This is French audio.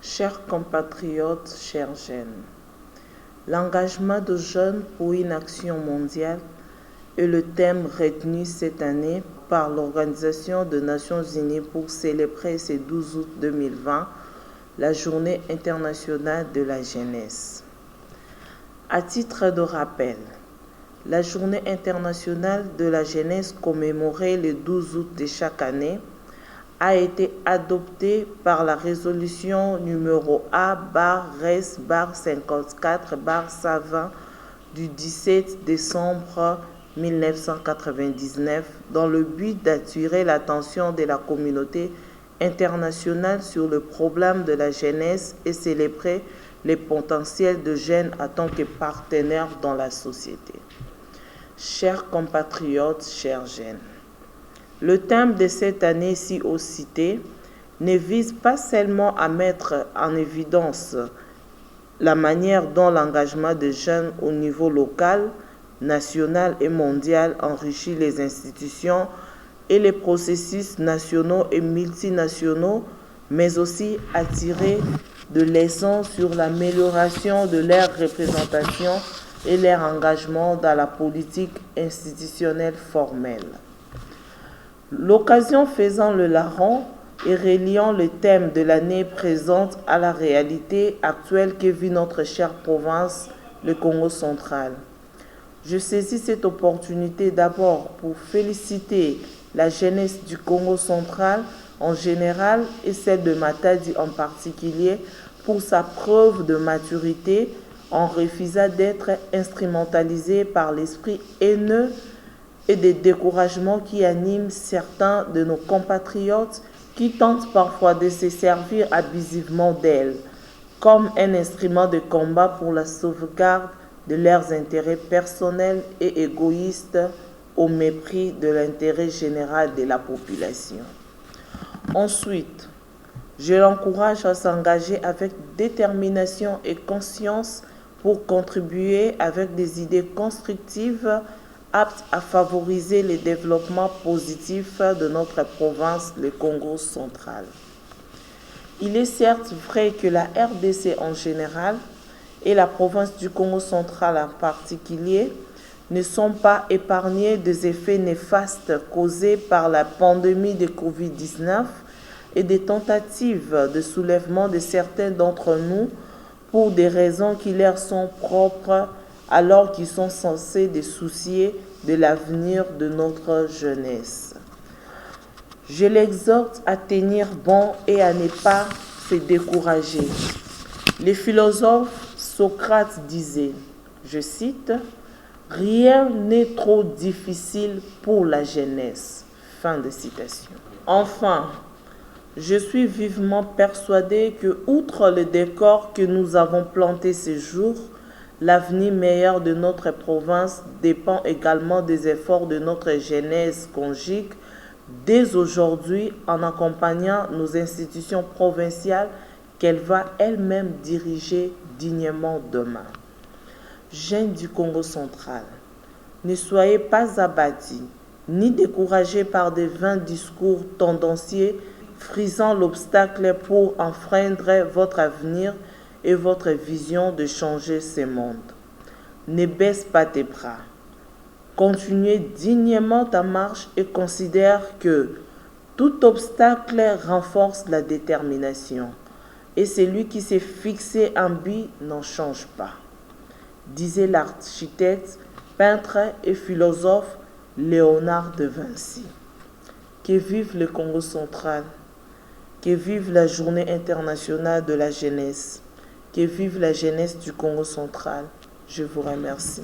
Chers compatriotes, chers jeunes, l'engagement de jeunes pour une action mondiale est le thème retenu cette année par l'Organisation des Nations Unies pour célébrer ce 12 août 2020 la Journée internationale de la jeunesse. À titre de rappel, la Journée internationale de la jeunesse commémorée le 12 août de chaque année a été adoptée par la résolution numéro A/Res/54/120 du 17 décembre 1999 dans le but d'attirer l'attention de la communauté internationale sur le problème de la jeunesse et célébrer les potentiels de jeunes en tant que partenaires dans la société. Chers compatriotes, chers jeunes, le thème de cette année ci haut cité ne vise pas seulement à mettre en évidence la manière dont l'engagement des jeunes au niveau local, national et mondial enrichit les institutions et les processus nationaux et multinationaux, mais aussi à tirer de leçons sur l'amélioration de leur représentation et leur engagement dans la politique institutionnelle formelle. L'occasion faisant le larron et reliant le thème de l'année présente à la réalité actuelle que vit notre chère province, le Congo central. Je saisis cette opportunité d'abord pour féliciter la jeunesse du Congo central en général et celle de Matadi en particulier pour sa preuve de maturité en refusant d'être instrumentalisée par l'esprit haineux et des découragements qui animent certains de nos compatriotes qui tentent parfois de se servir abusivement d'elle comme un instrument de combat pour la sauvegarde de leurs intérêts personnels et égoïstes au mépris de l'intérêt général de la population. Ensuite, je l'encourage à s'engager avec détermination et conscience pour contribuer avec des idées constructives aptes à favoriser le développement positif de notre province, le Congo central. Il est certes vrai que la RDC en général et la province du Congo central en particulier ne sont pas épargnées des effets néfastes causés par la pandémie de Covid-19 et des tentatives de soulèvement de certains d'entre nous pour des raisons qui leur sont propres alors qu'ils sont censés se soucier de l'avenir de notre jeunesse. Je l'exhorte à tenir bon et à ne pas se décourager. Le philosophe Socrate disait, je cite, « Rien n'est trop difficile pour la jeunesse ». Fin de citation. Enfin, je suis vivement persuadé que, outre le décor que nous avons planté ces jours, l'avenir meilleur de notre province dépend également des efforts de notre jeunesse conjugue dès aujourd'hui en accompagnant nos institutions provinciales qu'elle va elle-même diriger dignement demain. Jeunes du Congo central, ne soyez pas abattus ni découragés par des vains discours tendancieux frisant l'obstacle pour enfreindre votre avenir et votre vision de changer ce monde. Ne baisse pas tes bras. Continuez dignement ta marche et considère que tout obstacle renforce la détermination et celui qui s'est fixé un but n'en change pas, disait l'architecte, peintre et philosophe Léonard de Vinci. Que vive le Congo central, que vive la Journée internationale de la jeunesse, que vive la jeunesse du Congo central. Je vous remercie.